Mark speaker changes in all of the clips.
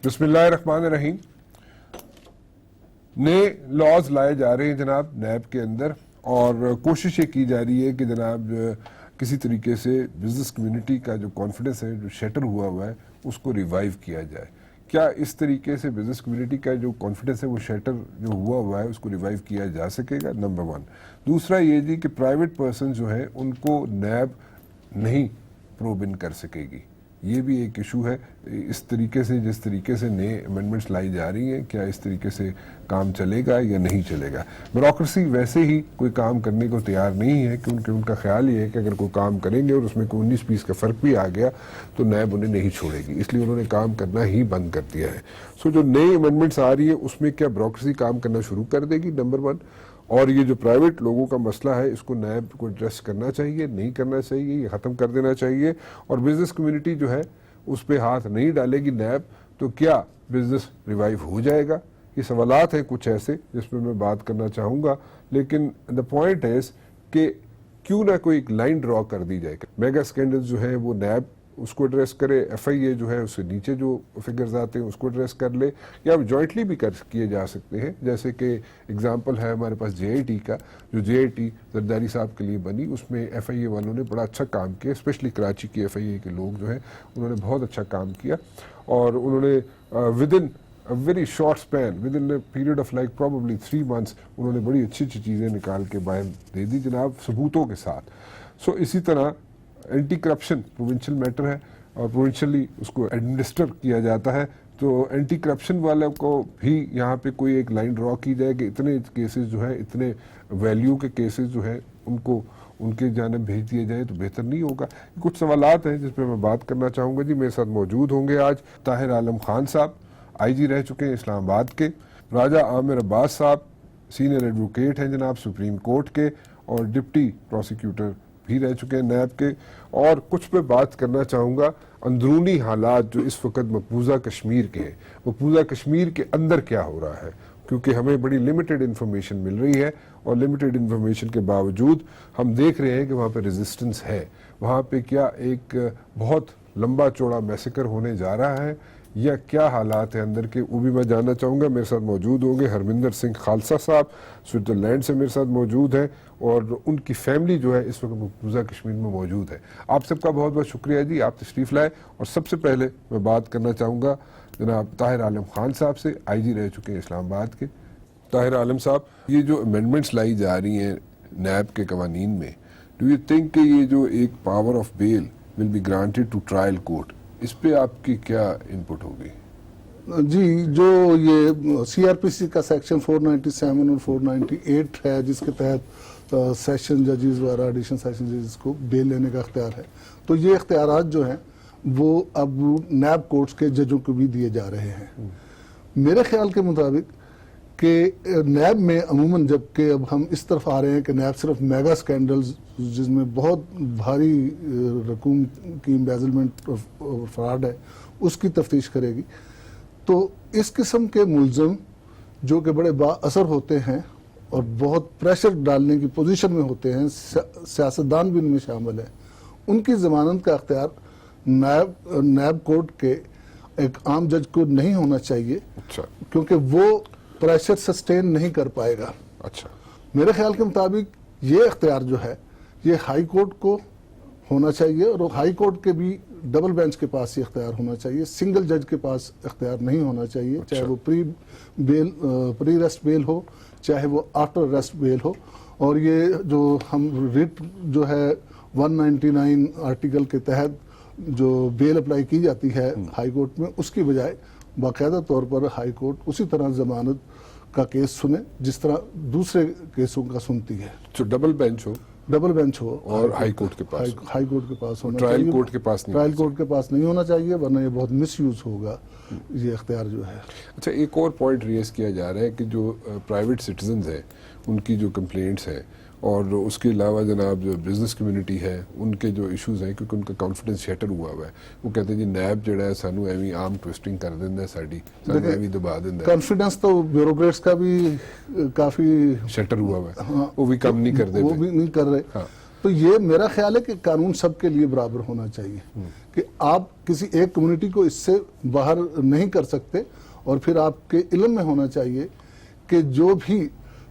Speaker 1: بسم اللہ الرحمن الرحیم. نئے لاز لائے جا رہے ہیں جناب نیب کے اندر، اور کوشش یہ کی جا رہی ہے کہ جناب کسی طریقے سے بزنس کمیونٹی کا جو کانفیڈنس ہے، جو شیٹر ہوا ہے، اس کو ریوائیو کیا جائے. کیا اس طریقے سے بزنس کمیونٹی کا جو کانفیڈنس ہے، وہ شیٹر جو ہوا ہے، اس کو ریوائیو کیا جا سکے گا؟ نمبر 1. دوسرا یہ جی کہ پرائیویٹ پرسن جو ہے ان کو نیب نہیں پروب ان کر سکے گی. یہ بھی ایک ایشو ہے. اس طریقے سے جس طریقے سے نئے امینڈمنٹس لائی جا رہی ہیں، کیا اس طریقے سے کام چلے گا یا نہیں چلے گا؟ بیوروکریسی ویسے ہی کوئی کام کرنے کو تیار نہیں ہے، کیونکہ ان کا خیال یہ ہے کہ اگر کوئی کام کریں گے اور اس میں کوئی 19-20 کا فرق بھی آ گیا تو نیب انہیں نہیں چھوڑے گی، اس لیے انہوں نے کام کرنا ہی بند کر دیا ہے. سو جو نئی امینڈمنٹس آ رہی ہیں اس میں کیا بیوروکریسی کام کرنا شروع کر دے گی؟ نمبر 1. اور یہ جو پرائیویٹ لوگوں کا مسئلہ ہے، اس کو نیب کو ایڈریس کرنا چاہیے، نہیں کرنا چاہیے، یہ ختم کر دینا چاہیے. اور بزنس کمیونٹی جو ہے اس پہ ہاتھ نہیں ڈالے گی نیب، تو کیا بزنس ریوائیو ہو جائے گا؟ یہ سوالات ہیں کچھ ایسے جس پہ میں بات کرنا چاہوں گا. لیکن دا پوائنٹ ہے کہ کیوں نہ کوئی ایک لائن ڈرا کر دی جائے. میگا اسکینڈل جو ہے وہ نیب اس کو ایڈریس کرے، ایف آئی اے جو ہے اس سے نیچے جو فگرز آتے ہیں اس کو ایڈریس کر لے، یا جوائنٹلی بھی کیے جا سکتے ہیں. جیسے کہ اگزامپل ہے ہمارے پاس جے آئی ٹی کا، جو جے آئی ٹی زرداری صاحب کے لیے بنی، اس میں ایف آئی اے والوں نے بڑا اچھا کام کیا، اسپیشلی کراچی کے ایف آئی اے کے لوگ جو ہیں انہوں نے بہت اچھا کام کیا، اور انہوں نے with in very short span, with in period of like probably 3 months انہوں نے بڑی اچھی اچھی چیزیں نکال کے باہر دے دی جناب، ثبوتوں کے ساتھ. سو اسی طرح اینٹی کرپشن پروونشل میٹر ہے اور پروونشلی اس کو ایڈمنسٹر کیا جاتا ہے، تو اینٹی کرپشن والوں کو بھی یہاں پہ کوئی ایک لائن ڈرا کی جائے کہ اتنے کیسز جو ہے، اتنے ویلیو کے کیسز جو ہے ان کو ان کے جانب بھیج دیا جائے تو بہتر نہیں ہوگا. کچھ سوالات ہیں جس پہ میں بات کرنا چاہوں گا. جی میرے ساتھ موجود ہوں گے آج طاہر عالم خان صاحب، آئی جی رہ چکے ہیں اسلام آباد کے، راجہ عامر عباس صاحب سینئر ایڈوکیٹ ہیں جناب سپریم کورٹ کے، اور ڈپٹی پروسیکیوٹر بھی رہ چکے ہیں نیب کے. اور کچھ پہ بات کرنا چاہوں گا اندرونی حالات جو اس وقت مقبوضہ کشمیر کے ہیں، مقبوضہ کشمیر کے اندر کیا ہو رہا ہے، کیونکہ ہمیں بڑی لمیٹڈ انفارمیشن مل رہی ہے، اور لمیٹڈ انفارمیشن کے باوجود ہم دیکھ رہے ہیں کہ وہاں پہ ریزسٹنس ہے. وہاں پہ کیا ایک بہت لمبا چوڑا میسیکر ہونے جا رہا ہے، یا کیا حالات ہیں اندر کے، وہ بھی میں جاننا چاہوں گا. میرے ساتھ موجود ہوں گے ہرمندر سنگھ خالصہ صاحب سوئٹزرلینڈ سے میرے ساتھ موجود ہیں، اور ان کی فیملی جو ہے اس وقت مقبوضہ کشمیر میں موجود ہے. آپ سب کا بہت بہت شکریہ جی، آپ تشریف لائے. اور سب سے پہلے میں بات کرنا چاہوں گا جناب طاہر عالم خان صاحب سے، آئی جی رہ چکے ہیں اسلام آباد کے. طاہر عالم صاحب، یہ جو امینڈمنٹس لائی جا رہی ہیں نیب کے قوانین میں، ڈو یو تھنک کہ یہ جو ایک power of bail will be granted to trial court, اس پہ آپ کی کیا انپٹ ہوگی؟
Speaker 2: جی، جو یہ سی آر پی سی کا سیکشن 497 اور 498 ہے، جس کے تحت سیشن ججز وغیرہ ایڈیشنل سیشن ججز کو بیل لینے کا اختیار ہے، تو یہ اختیارات جو ہیں وہ اب نیب کورٹس کے ججوں کو بھی دیے جا رہے ہیں. میرے خیال کے مطابق کہ نیب میں عموماً، جب کہ اب ہم اس طرف آ رہے ہیں کہ نیب صرف میگا اسکینڈلز جس میں بہت بھاری رقوم کی امبیزلمنٹ اور فراڈ ہے اس کی تفتیش کرے گی، تو اس قسم کے ملزم جو کہ بڑے با اثر ہوتے ہیں اور بہت پریشر ڈالنے کی پوزیشن میں ہوتے ہیں، سیاستدان بھی ان میں شامل ہیں، ان کی ضمانت کا اختیار نیب کورٹ کے ایک عام جج کو نہیں ہونا چاہیے.
Speaker 1: اچھا.
Speaker 2: کیونکہ وہ پریشر سسٹین نہیں کر پائے گا.
Speaker 1: اچھا.
Speaker 2: میرے خیال کے مطابق یہ اختیار جو ہے یہ ہائی کورٹ کو ہونا چاہیے، اور ہائی کورٹ کے بھی ڈبل بینچ کے پاس یہ اختیار ہونا چاہیے، سنگل جج کے پاس اختیار نہیں ہونا چاہیے. چاہے وہ پری ریسٹ بیل ہو، چاہے وہ آفٹر ریسٹ بیل ہو. اور یہ جو ہم ریٹ جو ہے 199 آرٹیکل کے تحت جو بیل اپلائی کی جاتی ہے ہائی کورٹ میں، اس کی بجائے باقاعدہ طور پر ہائی کورٹ اسی طرح ضمانت کا کیس سنے جس طرح دوسرے کیسوں کا سنتی ہے.
Speaker 1: تو ڈبل بینچ ہو اور ہائی کورٹ کے پاس ہونا چاہیے. ٹرائل کورٹ کے پاس نہیں ہونا چاہیے، ورنہ یہ بہت مس یوز ہوگا یہ اختیار جو ہے. اچھا، ایک اور پوائنٹ ریز کیا جا رہا ہے کہ جو پرائیویٹ سٹیزنز ہیں ان کی جو کمپلینٹس ہیں، اور اس کے علاوہ جناب جو بزنس کمیونٹی ہے ان کے جو ایشوز ہیں، کیونکہ ان کا کانفیڈنس شیٹر ہوا ہے، وہ کہتے ہیں جی نیب جڑا ہے سانو ایویں عام ٹویسٹنگ کر دیندا ہے، ساڈی سانو ایویں دبا دیندا ہے.
Speaker 2: کانفیڈنس تو بیوروکریٹس کا بھی کافی
Speaker 1: شیٹر ہوا ہے، وہ بھی کم نہیں کر دے،
Speaker 2: وہ بھی نہیں کر رہے. تو یہ میرا خیال ہے کہ قانون سب کے لیے برابر ہونا چاہیے کہ آپ کسی ایک کمیونٹی کو اس سے باہر نہیں کر سکتے. اور پھر آپ کے علم میں ہونا چاہیے کہ جو بھی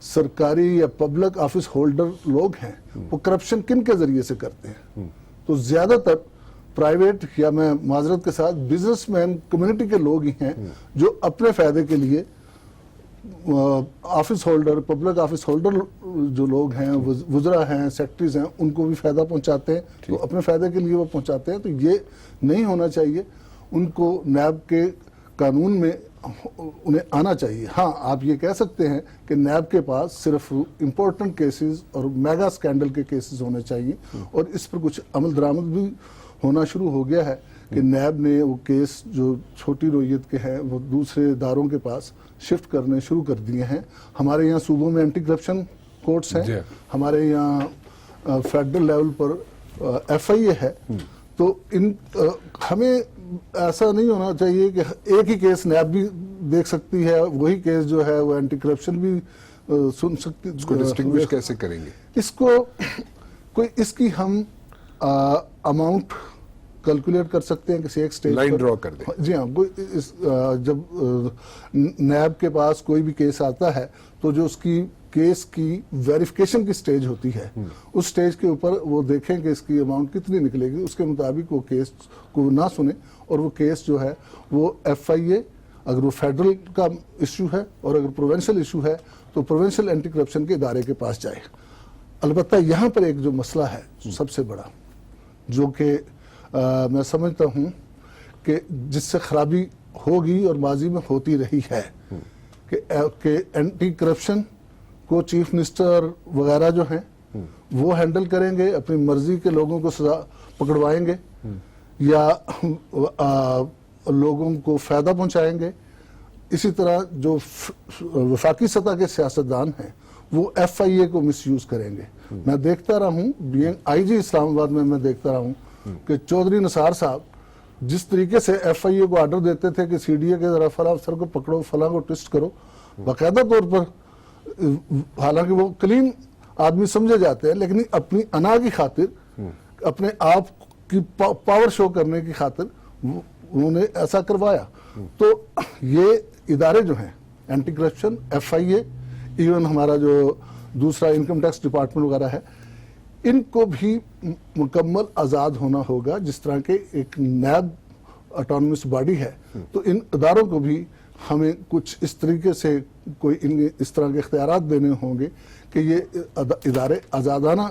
Speaker 2: سرکاری یا پبلک آفس ہولڈر لوگ ہیں وہ کرپشن کن کے ذریعے سے کرتے ہیں. تو زیادہ تر پرائیویٹ یا میں معذرت کے ساتھ بزنس مین کمیونٹی کے لوگ ہی ہیں جو اپنے فائدے کے لیے office holder public office holder جو لوگ ہیں وزراء ہیں سیکرٹریز ہیں ان کو بھی فائدہ پہنچاتے ہیں تو اپنے فائدے کے لیے وہ پہنچاتے ہیں. تو یہ نہیں ہونا چاہیے. ان کو نیب کے قانون میں انہیں آنا چاہیے. ہاں آپ یہ کہہ سکتے ہیں کہ نیب کے پاس صرف امپورٹنٹ کیسز اور میگا سکینڈل کے کیسز ہونے چاہیے اور اس پر کچھ عمل درآمد بھی ہونا شروع ہو گیا ہے کہ نیب نے وہ کیس جو چھوٹی نوعیت کے ہیں وہ دوسرے اداروں کے پاس شفٹ کرنے شروع کر دیے ہیں. ہمارے یہاں صوبوں میں اینٹی کرپشن کورٹس ہیں, ہمارے یہاں فیڈرل لیول پر FIA ہے. تو ہمیں ایسا نہیں ہونا چاہیے کہ ایک ہی کیس نیب بھی دیکھ سکتی ہے, وہی کیس جو ہے وہ اینٹی کرپشن بھی سن سکتی.
Speaker 1: اس کو ڈسٹنگوش کیسے کریں گے؟
Speaker 2: اس کو اس کی ہم اماؤنٹ کیلکولیٹ کر سکتے ہیں کسی ایک سٹیج
Speaker 1: لائن ڈرا کر دیں.
Speaker 2: جی ہاں, جب نیب کے پاس کوئی بھی کیس آتا ہے تو جو اس کی کیس کی ویریفیکیشن کی سٹیج ہوتی ہے اس سٹیج کے اوپر وہ دیکھیں کہ اس کی اماؤنٹ کتنی نکلے گی, اس کے مطابق وہ کیس کو نہ سنیں اور وہ کیس جو ہے وہ FIA اگر وہ فیڈرل کا ایشو ہے اور اگر پروونشل ایشو ہے تو پروونشل اینٹی کرپشن کے ادارے کے پاس جائے. البتہ یہاں پر ایک جو مسئلہ ہے سب سے بڑا جو کہ میں سمجھتا ہوں کہ جس سے خرابی ہوگی اور ماضی میں ہوتی رہی ہے کہ اینٹی کرپشن کو چیف منسٹر وغیرہ جو ہیں وہ ہینڈل کریں گے, اپنی مرضی کے لوگوں کو سزا پکڑوائیں گے یا لوگوں کو فائدہ پہنچائیں گے. اسی طرح جو وفاقی سطح کے سیاستدان ہیں وہ FIA کو مس یوز کریں گے. میں دیکھتا رہا ہوں بینگ IG اسلام آباد میں دیکھتا رہا ہوں کہ چودھری نثار صاحب جس طریقے سے FIA کو آرڈر دیتے تھے کہ CDA کے ذرا فلاں افسر کو پکڑو فلاں کو ٹوسٹ کرو, باقاعدہ طور پر حالانکہ وہ کلین آدمی سمجھے جاتے ہیں لیکن اپنی انا کی خاطر اپنے آپ کی پاور شو کرنے کی خاطر انہوں نے ایسا کروایا. تو یہ ادارے جو ہیں اینٹی کرپشن FIA ایون ہمارا جو دوسرا انکم ٹیکس ڈپارٹمنٹ وغیرہ ہے ان کو بھی مکمل آزاد ہونا ہوگا. جس طرح کے ایک نیب اٹانومس باڈی ہے تو ان اداروں کو بھی ہمیں کچھ اس طریقے سے کوئی اس طرح کے اختیارات دینے ہوں گے کہ یہ ادارے آزادانہ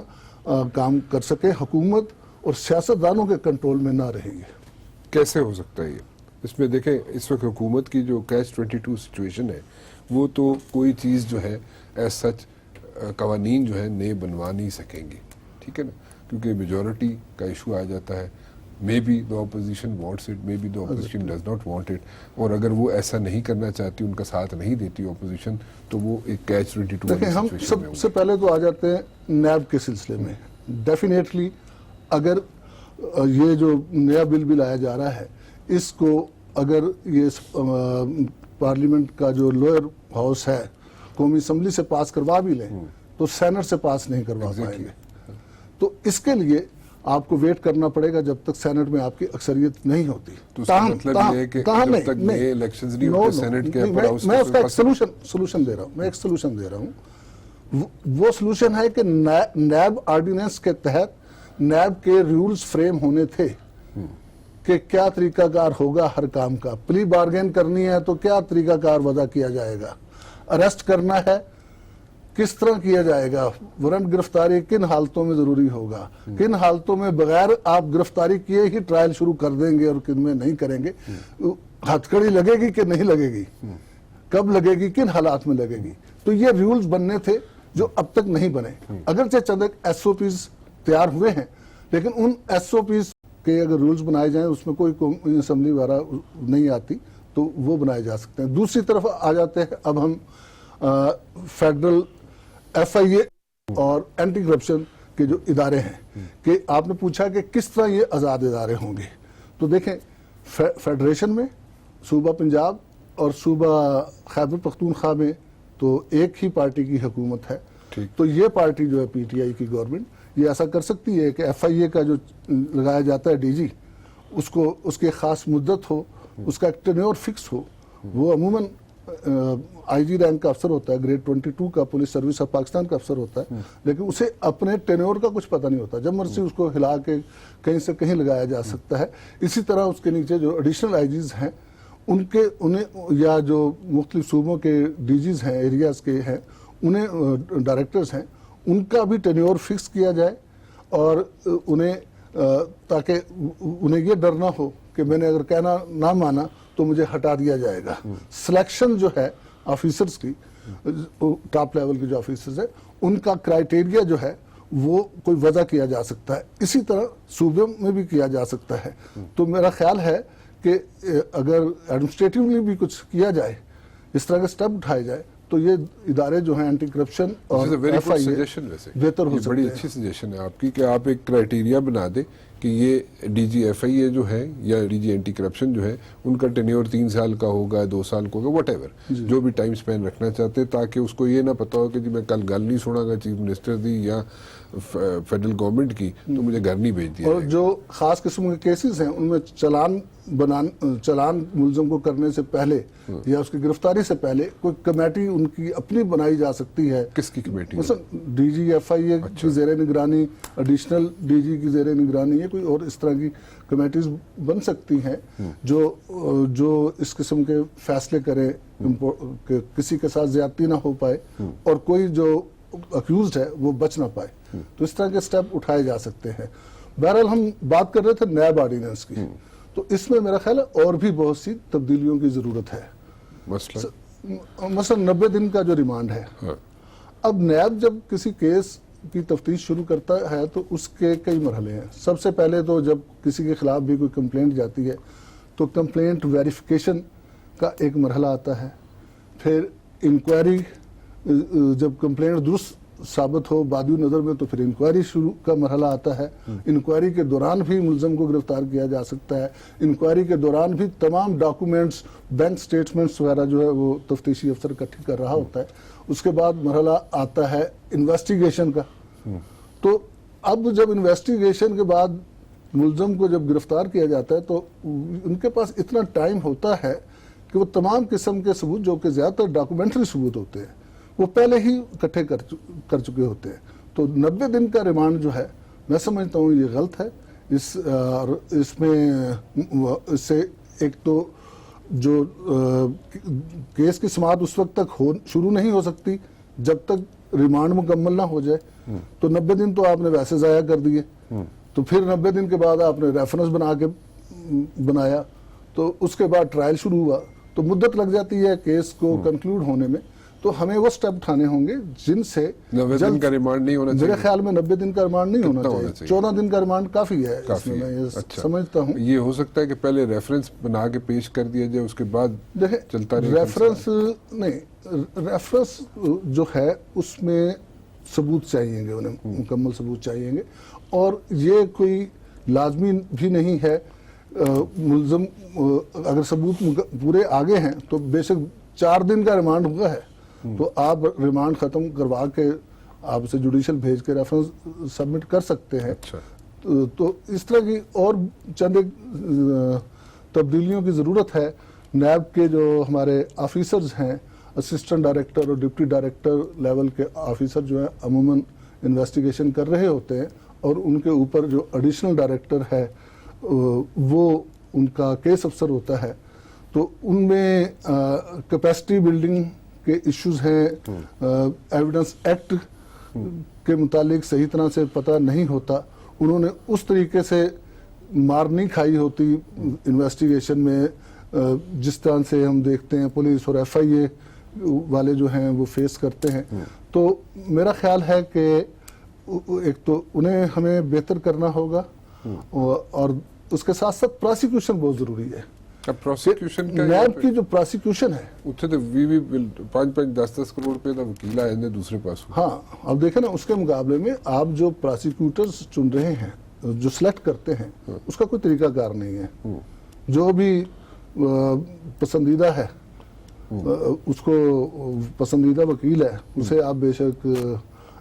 Speaker 2: کام کر سکے, حکومت اور سیاستدانوں کے کنٹرول میں نہ رہیں گے.
Speaker 1: کیسے ہو سکتا ہے یہ؟ اس میں دیکھیں اس وقت حکومت کی جو Catch-22 سچویشن ہے وہ تو کوئی چیز جو ہے ایز سچ قوانین جو ہے نئے بنوا نہیں سکیں گے, ٹھیک ہے نا, کیونکہ میجورٹی کا ایشو آ جاتا ہے. Maybe the opposition wants it, maybe the opposition does not want it, اور اگر وہ ایسا نہیں کرنا چاہتی, ان کا ساتھ نہیں دیتی اپوزیشن, تو وہ ایک Catch-22
Speaker 2: دیکھیں ہم سب سے پہلے تو آ جاتے ہیں نیب کے سلسلے میں. ڈیفینیٹلی اگر یہ جو نیا بل بھی لایا جا رہا ہے اس کو اگر یہ پارلیمنٹ کا جو لوئر ہاؤس ہے قومی اسمبلی سے پاس کروا بھی لیں تو سینٹ سے پاس نہیں کروا پائیں گے. تو اس کے لیے آپ کو ویٹ کرنا پڑے گا جب تک سینٹ میں آپ کی اکثریت نہیں ہوتی. میں اس کا ایک سلوشن دے رہا ہوں. وہ سلوشن ہے کہ نیب آرڈیننس کے تحت نیب کے رولز فریم ہونے تھے کہ کیا طریقہ کار ہوگا ہر کام کا. پلی بارگین کرنی ہے تو کیا طریقہ کار وضع کیا جائے گا, اریسٹ کرنا ہے کس طرح کیا جائے گا, وارنٹ گرفتاری کن حالتوں میں ضروری ہوگا, کن حالتوں میں بغیر آپ گرفتاری کیے ہی ٹرائل شروع کر دیں گے اور کن میں نہیں کریں گے, ہتھکڑی لگے گی کہ نہیں لگے گی, کب لگے گی, کن حالات میں لگے گی. تو یہ رولز بننے تھے جو اب تک نہیں بنے. اگرچہ چند SOPs تیار ہوئے ہیں لیکن ان SOPs کے اگر رولز بنائے جائیں اس میں کوئی اسمبلی وغیرہ نہیں آتی تو وہ بنائے جا سکتے ہیں. دوسری طرف آ جاتے ہیں اب ہم فیڈرل FIA اور اینٹی کرپشن کے جو ادارے ہیں کہ آپ نے پوچھا کہ کس طرح یہ آزاد ادارے ہوں گے. تو دیکھیں فیڈریشن میں صوبہ پنجاب اور صوبہ خیبر پختونخوا میں تو ایک ہی پارٹی کی حکومت ہے. تو یہ پارٹی جو ہے PTI کی گورنمنٹ یہ ایسا کر سکتی ہے کہ FIA کا جو لگایا جاتا ہے DG اس کو اس کی خاص مدت ہو, اس کا ایک ٹینیور فکس ہو. وہ عموماً IG رینک کا افسر ہوتا ہے, گریڈ 22 کا پولیس سروس آف پاکستان کا افسر ہوتا ہے, لیکن اسے اپنے ٹینیور کا کچھ پتہ نہیں ہوتا, جب مرضی اس کو ہلا کے کہیں سے کہیں لگایا جا سکتا ہے. اسی طرح اس کے نیچے جو ایڈیشنل IGs ہیں انہیں یا جو مختلف صوبوں کے DGs ہیں, ایریاز کے ہیں, انہیں ڈائریکٹرز ہیں, ان کا بھی ٹینیور فکس کیا جائے, اور انہیں تاکہ انہیں یہ ڈر نہ ہو کہ میں نے اگر کہنا نہ مانا تو مجھے ہٹا دیا جائے گا. سلیکشن جو ہے آفیسرز کی, ٹاپ لیول کے جو آفیسرز ہیں, ان کا کرائیٹیریا جو ہے وہ کوئی وضع کیا جا سکتا ہے. اسی طرح صوبوں میں بھی کیا جا سکتا ہے. تو میرا خیال ہے کہ اگر ایڈمنسٹریٹیولی بھی کچھ کیا جائے, اس طرح کے سٹیپ اٹھائے جائے, تو یہ ادارے جو ہیں اینٹی کرپشن اور FIA بہتر ہو سکتے ہیں.
Speaker 1: بڑی اچھی سجیشن ہے آپ کی کہ آپ ایک کرائیٹیریا بنا دیں کہ یہ DG FIA جو ہے یا DG اینٹی کرپشن جو ہے ان کا ٹینیور 3 سال کا ہوگا, 2 سال کا ہوگا, واٹ ایور جو بھی ٹائم سپین رکھنا چاہتے ہیں, تاکہ اس کو یہ نہ پتا ہو کہ جی میں کل گل نہیں سنا گا چیف منسٹر دی یا فیڈرل گورنمنٹ کی تو مجھے گھر نہیں بھیج دیا.
Speaker 2: اور جو خاص قسم کے کیسز ہیں ان میں چلان ملزم کو کرنے سے پہلے یا اس کی گرفتاری سے پہلے کوئی کمیٹی ان کی اپنی بنائی جا سکتی ہے.
Speaker 1: کس کی کمیٹی؟
Speaker 2: مثلا DG FIA کی زیر نگرانی, ایڈیشنل DG کی زیر نگرانی, یا کوئی اور اس طرح کی کمیٹیز بن سکتی ہیں جو اس قسم کے فیصلے کریں کہ کسی کے ساتھ زیادتی نہ ہو پائے اور کوئی جو اکیوزڈ ہے وہ بچ نہ پائے. تو اس طرح کے سٹیپ اٹھائے جا سکتے ہیں. بہرحال ہم بات کر رہے تھے نیب آرڈیننس کی, تو اس میں میرا خیال ہے اور بھی بہت سی تبدیلیوں کی ضرورت ہے. مثلا 90 دن کا جو ریمانڈ ہے, اب نیب جب کسی کیس کی تفتیش شروع کرتا ہے تو اس کے کئی مرحلے ہیں. سب سے پہلے تو جب کسی کے خلاف بھی کوئی کمپلینٹ جاتی ہے تو کمپلینٹ ویریفیکیشن کا ایک مرحلہ آتا ہے. پھر انکوائری, جب کمپلینٹ درست ثابت ہو بادی نظر میں تو پھر انکوائری شروع کا مرحلہ آتا ہے. انکوائری کے دوران بھی ملزم کو گرفتار کیا جا سکتا ہے. انکوائری کے دوران بھی تمام ڈاکومنٹس, بینک سٹیٹمنٹس وغیرہ جو ہے وہ تفتیشی افسر اکٹھی کر رہا ہوتا ہے. اس کے بعد مرحلہ آتا ہے انویسٹیگیشن کا. تو اب جب انویسٹیگیشن کے بعد ملزم کو جب گرفتار کیا جاتا ہے تو ان کے پاس اتنا ٹائم ہوتا ہے کہ وہ تمام قسم کے ثبوت, جو کہ زیادہ تر ڈاکومنٹری ثبوت ہوتے ہیں, وہ پہلے ہی اکٹھے کر چکے ہوتے ہیں. تو 90 دن کا ریمانڈ جو ہے میں سمجھتا ہوں یہ غلط ہے. اس میں اس سے ایک تو جو کیس کی سماعت اس وقت تک شروع نہیں ہو سکتی جب تک ریمانڈ مکمل نہ ہو جائے. تو 90 دن تو آپ نے ویسے ضائع کر دیے. تو پھر 90 دن کے بعد آپ نے ریفرنس بنا کے بنایا, تو اس کے بعد ٹرائل شروع ہوا, تو مدت لگ جاتی ہے کیس کو کنکلوڈ ہونے میں. تو ہمیں وہ سٹیپ اٹھانے ہوں گے جن سے
Speaker 1: 90 دن کا ریمانڈ نہیں ہونا چاہیے.
Speaker 2: میرے خیال میں 90 دن کا ریمانڈ نہیں ہونا چاہیے. 14 دن کا ریمانڈ کافی ہے. اس میں میں یہ سمجھتا ہوں
Speaker 1: یہ ہو سکتا ہے کہ پہلے ریفرنس بنا کے پیش کر دیا جائے, اس کے بعد چلتا رہے.
Speaker 2: ریفرنس نہیں, ریفرنس جو ہے اس میں ثبوت چاہیے گے, انہیں مکمل ثبوت چاہیے گے. اور یہ کوئی لازمی بھی نہیں ہے, ملزم اگر ثبوت پورے آگے ہیں تو بے شک 4 دن کا ریمانڈ ہوا ہے تو آپ ریمانڈ ختم کروا کے آپ اسے جوڈیشل بھیج کے ریفرنس سبمٹ کر سکتے ہیں. تو اس طرح کی اور چند تبدیلیوں کی ضرورت ہے. نیب کے جو ہمارے آفیسرز ہیں, اسسٹنٹ ڈائریکٹر اور ڈپٹی ڈائریکٹر لیول کے آفیسر جو ہیں عموماً انویسٹیگیشن کر رہے ہوتے ہیں, اور ان کے اوپر جو ایڈیشنل ڈائریکٹر ہے وہ ان کا کیس افسر ہوتا ہے. تو ان میں کیپیسٹی بلڈنگ کے ایشوز ہیں, ایویڈنس ایکٹ کے متعلق صحیح طرح سے پتہ نہیں ہوتا, انہوں نے اس طریقے سے مار نہیں کھائی ہوتی انویسٹیگیشن میں جس طرح سے ہم دیکھتے ہیں پولیس اور FIA والے جو ہیں وہ فیس کرتے ہیں. تو میرا خیال ہے کہ ایک تو انہیں ہمیں بہتر کرنا ہوگا, اور اس کے ساتھ ساتھ پراسیکیوشن بہت ضروری ہے. نیب کی جو پراسیکیوشن ہے
Speaker 1: اتنے تو 5-10 کروڑ روپے کا وکیل آئے ہیں دوسرے پاس.
Speaker 2: ہاں, اب دیکھیں نا, اس کے مقابلے میں آپ جو پراسیکیوٹرز چن رہے ہیں, جو سلیکٹ کرتے ہیں, اس کا کوئی طریقہ کار نہیں ہے. جو بھی پسندیدہ ہے, اس کو پسندیدہ وکیل ہے, اسے آپ بے شک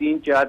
Speaker 3: 3-4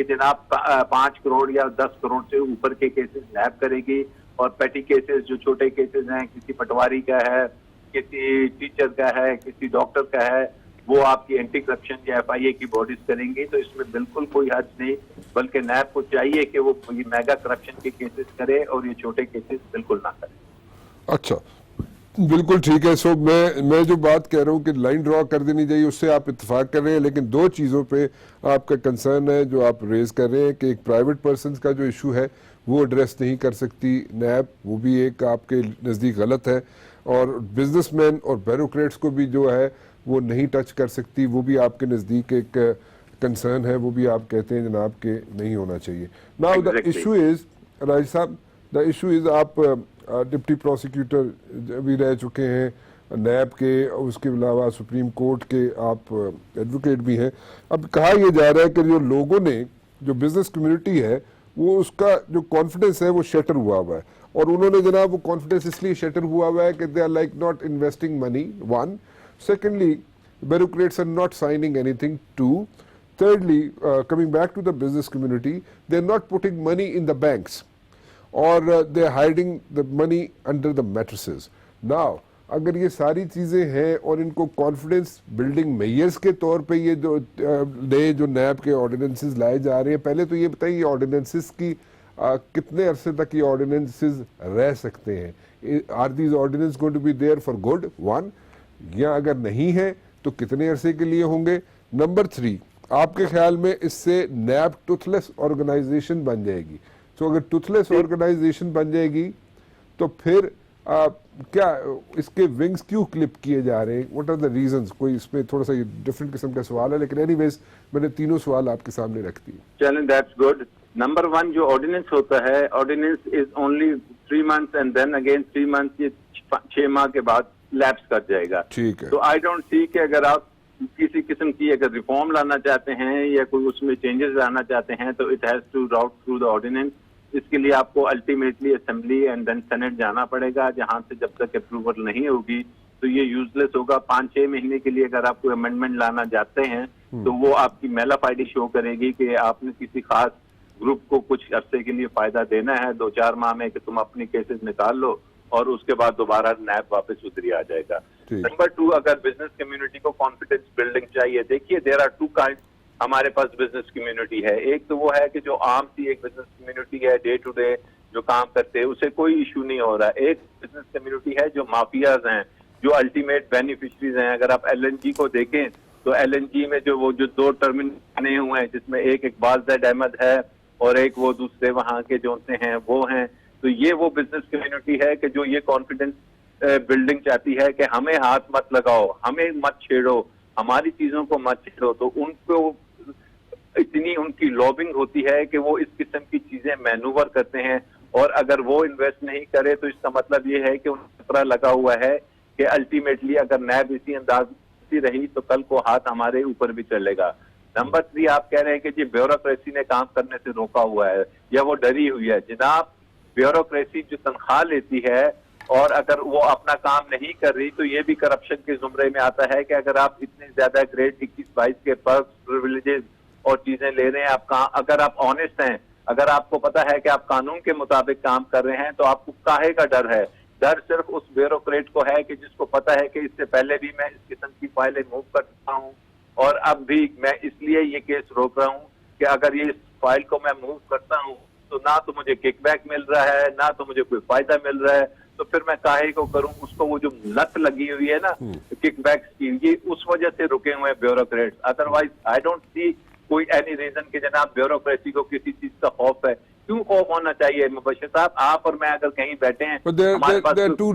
Speaker 3: کہ جناب 5 کروڑ یا 10 کروڑ سے اوپر کے کیسز نیب کرے گی, اور پیٹی کیسز جو چھوٹے کیسز ہیں, کسی پٹواری کا ہے, کسی ٹیچر کا ہے, کسی ڈاکٹر کا ہے, وہ آپ کی اینٹی کرپشن یا ایف آئی اے کی باڈیز کریں گی. تو اس میں بالکل کوئی حرج نہیں, بلکہ نیب کو چاہیے کہ وہ یہ میگا کرپشن کے کیسز کرے اور یہ چھوٹے کیسز بالکل نہ کرے.
Speaker 1: اچھا, بالکل ٹھیک ہے. سو میں جو بات کہہ رہا ہوں کہ لائن ڈرا کر دینی چاہیے, اس سے آپ اتفاق کر رہے ہیں, لیکن دو چیزوں پہ آپ کا کنسرن ہے جو آپ ریز کر رہے ہیں کہ ایک پرائیویٹ پرسنز کا جو ایشو ہے وہ ایڈریس نہیں کر سکتی نیب, وہ بھی ایک آپ کے نزدیک غلط ہے, اور بزنس مین اور بیوروکریٹس کو بھی جو ہے وہ نہیں ٹچ کر سکتی, وہ بھی آپ کے نزدیک ایک کنسرن ہے, وہ بھی آپ کہتے ہیں جناب کہ نہیں ہونا چاہیے. ناؤ دا ایشو از, راج صاحب, دا ایشو از آپ ڈپٹی پروسیکیوٹر بھی رہ چکے ہیں نیب کے, اس کے علاوہ سپریم کورٹ کے آپ ایڈوکیٹ بھی ہیں. اب کہا یہ جا رہا ہے کہ جو لوگوں نے, جو بزنس کمیونٹی ہے, وہ اس کا جو کانفیڈنس ہے وہ شیٹر ہوا ہوا ہے, اور انہوں نے جناب وہ کانفیڈنس اس لیے شیٹر ہوا ہوا ہے کہ they are like not investing money, one. Secondly, bureaucrats are not signing anything, two. Thirdly, coming back to the business community, they're not putting money in the banks, or they're hiding the money under the mattresses. Now, اگر یہ ساری چیزیں ہیں اور ان کو confidence building measures کے طور پہ یہ جو نئے جو نیب کے آرڈیننسز لائے جا رہے ہیں, پہلے تو یہ بتائیں یہ آرڈیننسز کی کتنے عرصے تک یہ آرڈیننسز رہ سکتے ہیں؟ Are these ordinance going to be there for good, one, یا اگر نہیں ہے تو کتنے عرصے کے لیے ہوں گے؟ نمبر 3, آپ کے خیال میں اس سے نیب ٹوتھ لیس آرگنائزیشن بن جائے گی؟ تو اگر ٹوتھ لیس آرگنائزیشن بن جائے گی تو پھر کیا اس کے ونگز کیوں کلپ کیے جا رہے ہیں؟ What are the reasons? کوئی اس میں تھوڑا سا ڈفرنٹ قسم کا سوال ہے, لیکن اینی ویز میں نے تینوں سوال آپ کے سامنے رکھ دیے.
Speaker 3: چلیں, دیٹس گڈ. نمبر 1 جو آرڈیننس ہوتا ہے, ordinance is only 3 months and then again 3 months, یہ 6 ماہ کے بعد لیپس کر جائے گا.
Speaker 1: ٹھیک ہے.
Speaker 3: تو آئی ڈونٹ سی کہ اگر آپ کسی قسم کی اگر ریفارم لانا چاہتے ہیں یا کوئی اس میں چینجز لانا چاہتے ہیں تو it has to route through the ordinance. اس کے لیے آپ کو ultimately assembly and then senate جانا پڑے گا, جہاں سے جب تک اپروول نہیں ہوگی تو یہ یوز لیس ہوگا. 5-6 مہینے کے لیے اگر آپ کوئی امینڈمنٹ لانا چاہتے ہیں تو وہ آپ کی میل آف آئی ڈی شو کرے گی کہ آپ نے کسی خاص گروپ کو کچھ عرصے کے لیے فائدہ دینا ہے 2-4 ماہ میں, کہ تم اپنی کیسز نکال لو, اور اس کے بعد دوبارہ نیب واپس اتری آ جائے گا. نمبر 2, اگر بزنس کمیونٹی کو کانفیڈنس بلڈنگ چاہیے, دیکھیے دیر آر 2 kinds ہمارے پاس بزنس کمیونٹی ہے. ایک تو وہ ہے کہ جو عام سی ایک بزنس کمیونٹی ہے, ڈے ٹو ڈے جو کام کرتے ہیں, اسے کوئی ایشو نہیں ہو رہا. ایک بزنس کمیونٹی ہے جو مافیاز ہیں, جو الٹیمیٹ بینیفیشریز ہیں. اگر آپ ایل این جی کو دیکھیں تو ایل این جی میں جو 2 ٹرمینل بنے ہوئے ہیں, جس میں ایک اقبال زید احمد ہے اور ایک وہ دوسرے وہاں کے جو ہیں وہ ہیں, تو یہ وہ بزنس کمیونٹی ہے کہ جو یہ کانفیڈنس بلڈنگ چاہتی ہے کہ ہمیں ہاتھ مت لگاؤ, ہمیں مت چھیڑو, ہماری چیزوں کو مت چھیڑو. تو ان کو اتنی ان کی لابنگ ہوتی ہے کہ وہ اس قسم کی چیزیں مینوور کرتے ہیں, اور اگر وہ انویسٹ نہیں کرے تو اس کا مطلب یہ ہے کہ ان کو خطرہ لگا ہوا ہے کہ الٹیمیٹلی اگر نیب اسی انداز سے رہی تو کل کو ہاتھ ہمارے اوپر بھی چلے گا. نمبر 3, آپ کہہ رہے ہیں کہ جی بیوروکریسی نے کام کرنے سے روکا ہوا ہے یا وہ ڈری ہوئی ہے. جناب, بیوروکریسی جو تنخواہ لیتی ہے اور اگر وہ اپنا کام نہیں کر رہی تو یہ بھی کرپشن کے زمرے میں آتا ہے کہ اگر آپ اتنے زیادہ گریڈ 21-22 کے پرکس, پریویلیجز اور چیزیں لے رہے ہیں, اگر آپ آنےسٹ ہیں, اگر آپ کو پتا ہے کہ آپ قانون کے مطابق کام کر رہے ہیں, تو آپ کو کاہے کا ڈر ہے؟ ڈر صرف اس بیوروکریٹ کو ہے کہ جس کو پتا ہے کہ اس سے پہلے بھی میں اس قسم کی فائلیں موو کر چکا ہوں, اور اب بھی میں اس لیے یہ کیس روک رہا ہوں کہ اگر یہ اس فائل کو میں موو کرتا ہوں تو نہ تو مجھے کک بیک مل رہا ہے, نہ تو مجھے کوئی فائدہ مل رہا ہے, تو پھر میں کاہے کو کروں. اس کو وہ جو لت لگی ہوئی ہے نا کک بیکس کی, یہ اس وجہ سے رکے ہوئے ہیں bureaucrats. Otherwise I don't see کوئی اینی ریزن کہ جناب بیوروکریسی کو کسی چیز کا خوف ہے. کیوں خوف ہونا چاہیے مبشر صاحب؟ آپ اور میں اگر کہیں بیٹھے ہیں,
Speaker 1: there are two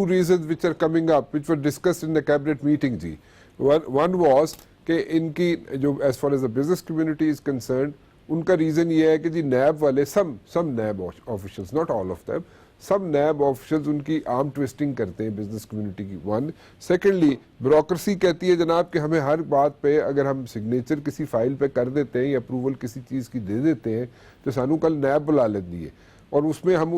Speaker 1: reasons which are coming up, which were discussed in the cabinet meeting ji. One was کہ ان کی جو as far as the business community is concerned, ان کا ریزن یہ ہے کہ جی نیب والے some NAB officials, not all of them, some NAB officials ان کی آرم ٹویسٹنگ کرتے ہیں بزنس کمیونٹی کی. ون. سیکنڈلی, بیوروکریسی کہتی ہے جناب کہ ہمیں ہر بات پہ اگر ہم سگنیچر کسی فائل پہ کر دیتے ہیں یا اپروول کسی چیز کی دے دیتے ہیں تو سانو کل نیب بلا لیتی ہے, اور اس میں ہم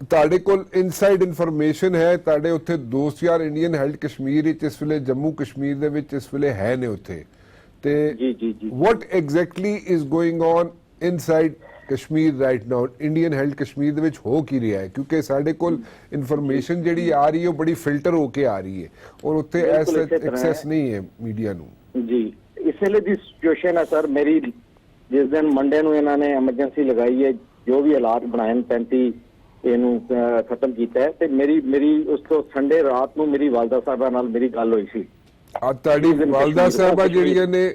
Speaker 1: ਤੁਹਾਡੇ ਕੋਲ ਇਨਸਾਈਡ ਇਨਫੋਰਮੇਸ਼ਨ ਹੈ, ਤੁਹਾਡੇ ਉੱਥੇ ਦੋਸਤ ਯਾਰ ਇੰਡੀਅਨ ਹੈਲਡ ਕਸ਼ਮੀਰ ਵਿੱਚ ਇਸ ਵੇਲੇ ਜੰਮੂ ਕਸ਼ਮੀਰ ਦੇ ਵਿੱਚ ਇਸ ਵੇਲੇ ਹੈ ਨੇ ਉੱਥੇ ਤੇ
Speaker 3: ਜੀ
Speaker 1: what exactly is going on inside Kashmir right now Indian held Kashmir ਦੇ ਵਿੱਚ ਹੋ ਕੀ ਰਿਹਾ ਹੈ? ਕਿਉਂਕਿ ਸਾਡੇ ਕੋਲ ਇਨਫੋਰਮੇਸ਼ਨ ਜਿਹੜੀ ਆ ਰਹੀ ਹੈ ਉਹ ਬੜੀ ਫਿਲਟਰ ਹੋ ਕੇ ਆ ਰਹੀ ਹੈ ਔਰ ਉੱਥੇ ਐਕਸੈਸ ਨਹੀਂ ਹੈ ਮੀਡੀਆ ਨੂੰ।
Speaker 4: ਜੀ ਇਸ ਵੇਲੇ ਦੀ ਸਿਚੁਏਸ਼ਨ ਹੈ ਸਰ, ਮੇਰੀ ਜਿਸ ਦਿਨ ਮੰਡੇ ਨੂੰ ਇਹਨਾਂ ਨੇ ਐਮਰਜੈਂਸੀ ਲਗਾਈ ਹੈ, ਜੋ ਵੀ ਹਾਲਾਤ ਬਣਾਏ 35 ਇਹਨੂੰ ਖਤਮ ਕੀਤਾ ਹੈ ਤੇ ਮੇਰੀ ਉਸ ਤੋਂ ਸੰਡੇ ਰਾਤ ਨੂੰ ਮੇਰੀ ਵਾਲਦਾ ਸਾਹਿਬਾ ਨਾਲ ਮੇਰੀ ਗੱਲ ਹੋਈ ਸੀ।
Speaker 1: ਅੱਜ ਤੁਹਾਡੀ ਵਾਲਦਾ ਸਾਹਿਬਾ ਜਿਹੜੀਆਂ ਨੇ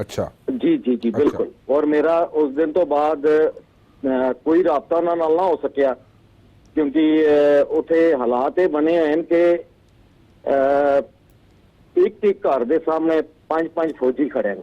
Speaker 1: ਅੱਛਾ
Speaker 4: ਜੀ ਬਿਲਕੁਲ। ਔਰ ਮੇਰਾ ਉਸ ਦਿਨ ਤੋਂ ਬਾਅਦ ਕੋਈ ਰਾਬਤਾ ਉਹਨਾਂ ਨਾਲ ਨਾ ਹੋ ਸਕਿਆ ਕਿਉਂਕਿ ਉੱਥੇ ਹਾਲਾਤ ਇਹ ਬਣੇ ਹੋਏ ਹਨ ਕਿ ਇੱਕ ਘਰ ਦੇ ਸਾਹਮਣੇ 5 ਫੌਜੀ ਖੜੇ ਨੇ।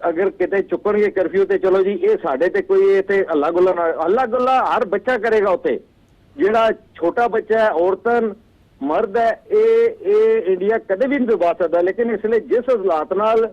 Speaker 4: ਅਗਰ ਕਿਤੇ ਚੁੱਕਣਗੇ ਕਰਫਿਊ ਤੇ ਚਲੋ ਜੀ ਇਹ ਸਾਡੇ ਤੇ ਕੋਈ ਇੱਥੇ ਹੱਲਾ ਗੁੱਲਾ ਹਰ ਬੱਚਾ ਕਰੇਗਾ ਉੱਥੇ, ਜਿਹੜਾ ਛੋਟਾ ਬੱਚਾ ਹੈ, ਔਰਤਨ ਮਰਦ ਹੈ, ਇਹ ਇੰਡੀਆ ਕਦੇ ਵੀ ਨਹੀਂ ਦਬਾ ਸਕਦਾ। ਲੇਕਿਨ ਇਸ ਲਈ ਜਿਸ ਹਾਲਾਤ ਨਾਲ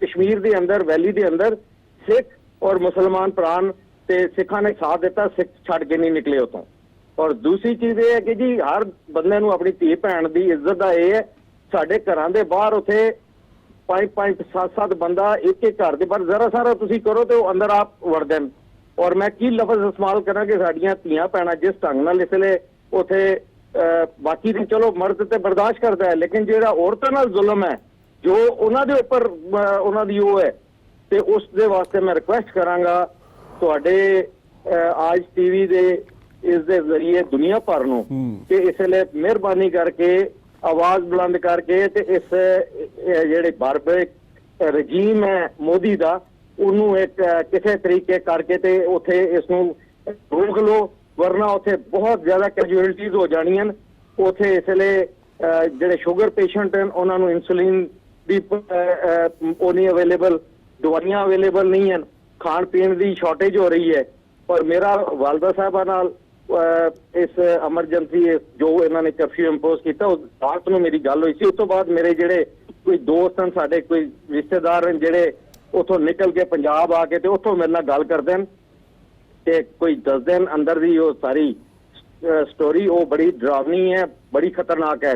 Speaker 4: ਕਸ਼ਮੀਰ ਦੇ ਅੰਦਰ ਵੈਲੀ ਦੇ ਅੰਦਰ ਸਿੱਖ ਔਰ ਮੁਸਲਮਾਨ ਪ੍ਰਾਣ ਤੇ ਸਿੱਖਾਂ ਨੇ ਸਾਥ ਦਿੱਤਾ, ਸਿੱਖ ਛੱਡ ਕੇ ਨਹੀਂ ਨਿਕਲੇ ਉਤੋਂ। ਔਰ ਦੂਸਰੀ ਚੀਜ਼ ਇਹ ਹੈ ਕਿ ਜੀ ਹਰ ਬੰਦੇ ਨੂੰ ਆਪਣੀ ਧੀ ਭੈਣ ਦੀ ਇੱਜ਼ਤ ਦਾ ਇਹ ਹੈ, ਸਾਡੇ ਘਰਾਂ ਦੇ ਬਾਹਰ ਉੱਥੇ 5-5 7-7 ਬੰਦਾ ਇੱਕ ਘਰ ਦੇ ਬਾਹਰ ਜ਼ਰਾ ਸਾਰਾ ਤੁਸੀਂ ਕਰੋ ਤੇ ਉਹ ਅੰਦਰ ਆਪ ਵੜਦੇ ਨੇ। ਔਰ ਮੈਂ ਕੀ ਲਫ਼ਜ਼ ਇਸਤੇਮਾਲ ਕਰਾਂ ਕਿ ਸਾਡੀਆਂ ਧੀਆਂ ਭੈਣਾਂ ਜਿਸ ਢੰਗ ਨਾਲ ਇਸ ਵੇਲੇ ਉੱਥੇ ਬਾਕੀ ਦੀ ਚਲੋ ਮਰਦ ਤੇ ਬਰਦਾਸ਼ਤ ਕਰਦਾ ਹੈ, ਲੇਕਿਨ ਜਿਹੜਾ ਔਰਤਾਂ ਨਾਲ ਜ਼ੁਲਮ ਹੈ ਜੋ ਉਹਨਾਂ ਦੇ ਉੱਪਰ ਉਹਨਾਂ ਦੀ ਉਹ ਹੈ, ਤੇ ਉਸ ਦੇ ਵਾਸਤੇ ਮੈਂ ਰਿਕੁਐਸਟ ਕਰਾਂਗਾ ਤੁਹਾਡੇ ਆਜ ਟੀਵੀ ਦੇ ਇਸ ਦੇ ਜ਼ਰੀਏ ਦੁਨੀਆ ਭਰ ਨੂੰ ਕਿ ਇਸ ਲਈ ਮਿਹਰਬਾਨੀ ਕਰਕੇ ਆਵਾਜ਼ ਬੁਲੰਦ ਕਰਕੇ ਤੇ ਇਸ ਜਿਹੜੇ ਬਾਰਬਰਿਕ ਰਜੀਮ ਹੈ ਮੋਦੀ ਦਾ ਉਹਨੂੰ ਇੱਕ ਕਿਸੇ ਤਰੀਕੇ ਕਰਕੇ ਤੇ ਉੱਥੇ ਇਸ ਨੂੰ ਰੋਕ ਲਓ, ਵਰਨਾ ਉੱਥੇ ਬਹੁਤ ਜ਼ਿਆਦਾ ਕੈਜੂਅਲਟੀਜ਼ ਹੋ ਜਾਣੀਆਂ। ਉੱਥੇ ਇਸ ਲਈ ਜਿਹੜੇ ਸ਼ੂਗਰ ਪੇਸ਼ੈਂਟ ਹਨ ਉਹਨਾਂ ਨੂੰ ਇਨਸੂਲਿਨ ਦੀ ਉਹ ਨਹੀਂ ਅਵੇਲੇਬਲ, ਦਵਾਈਆਂ ਅਵੇਲੇਬਲ ਨਹੀਂ ਹਨ, ਖਾਣ ਪੀਣ ਦੀ ਸ਼ਾਰਟੇਜ ਹੋ ਰਹੀ ਹੈ। ਔਰ ਮੇਰਾ ਵਾਲਦਾ ਸਾਹਿਬਾ ਨਾਲ ਇਸ ਐਮਰਜੈਂਸੀ ਜੋ ਇਹਨਾਂ ਨੇ ਕਰਫਿਊ ਇੰਪੋਜ਼ ਕੀਤਾ ਉਸ ਰਾਤ ਨੂੰ ਮੇਰੀ ਗੱਲ ਹੋਈ ਸੀ। ਉਸ ਤੋਂ ਬਾਅਦ ਮੇਰੇ ਜਿਹੜੇ ਕੋਈ ਦੋਸਤ ਹਨ, ਸਾਡੇ ਕੋਈ ਰਿਸ਼ਤੇਦਾਰ ਹਨ ਜਿਹੜੇ ਉੱਥੋਂ ਨਿਕਲ ਕੇ ਪੰਜਾਬ ਆ ਕੇ ਤੇ ਉੱਥੋਂ ਮੇਰੇ ਨਾਲ ਗੱਲ ਕਰਦੇ ਹਨ ਤੇ ਕੋਈ ਦੱਸਦੇ ਹਨ ਅੰਦਰ ਦੀ ਉਹ ਸਾਰੀ ਸਟੋਰੀ ਉਹ ਬੜੀ ਡਰਾਵਨੀ ਹੈ, ਬੜੀ ਖਤਰਨਾਕ ਹੈ।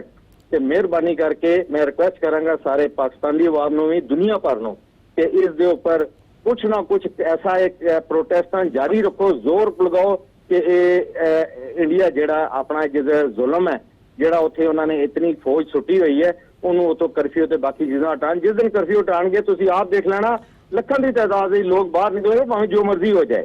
Speaker 4: ਤੇ ਮਿਹਰਬਾਨੀ ਕਰਕੇ ਮੈਂ ਰਿਕੁਐਸਟ ਕਰਾਂਗਾ ਸਾਰੇ ਪਾਕਿਸਤਾਨੀ ਆਵਾਮ ਨੂੰ ਵੀ ਦੁਨੀਆ ਭਰ ਨੂੰ ਕਿ ਇਸ ਦੇ ਉੱਪਰ ਕੁਛ ਨਾ ਕੁਛ ਐਸਾ ਇੱਕ ਪ੍ਰੋਟੈਸਟਾਂ ਜਾਰੀ ਰੱਖੋ, ਜ਼ੋਰ ਲਗਾਓ ਕਿ ਇਹ ਇੰਡੀਆ ਜਿਹੜਾ ਆਪਣਾ ਜਿਹੜਾ ਜ਼ੁਲਮ ਹੈ ਜਿਹੜਾ ਉੱਥੇ ਉਹਨਾਂ ਨੇ ਇਤਨੀ ਫੌਜ ਸੁੱਟੀ ਹੋਈ ਹੈ ਉਹਨੂੰ ਉਤੋਂ ਕਰਫਿਊ ਤੇ ਬਾਕੀ ਚੀਜ਼ਾਂ ਹਟਾਉਣ। ਜਿਸ ਦਿਨ ਕਰਫਿਊ ਹਟਾਉਣਗੇ ਤੁਸੀਂ ਆਪ ਦੇਖ ਲੈਣਾ ਲੱਖਾਂ ਦੀ ਤਾਦਾਦ ਦੇ ਲੋਕ ਬਾਹਰ ਨਿਕਲਣਗੇ ਭਾਵੇਂ ਜੋ ਮਰਜ਼ੀ ਹੋ ਜਾਏ,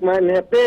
Speaker 4: 90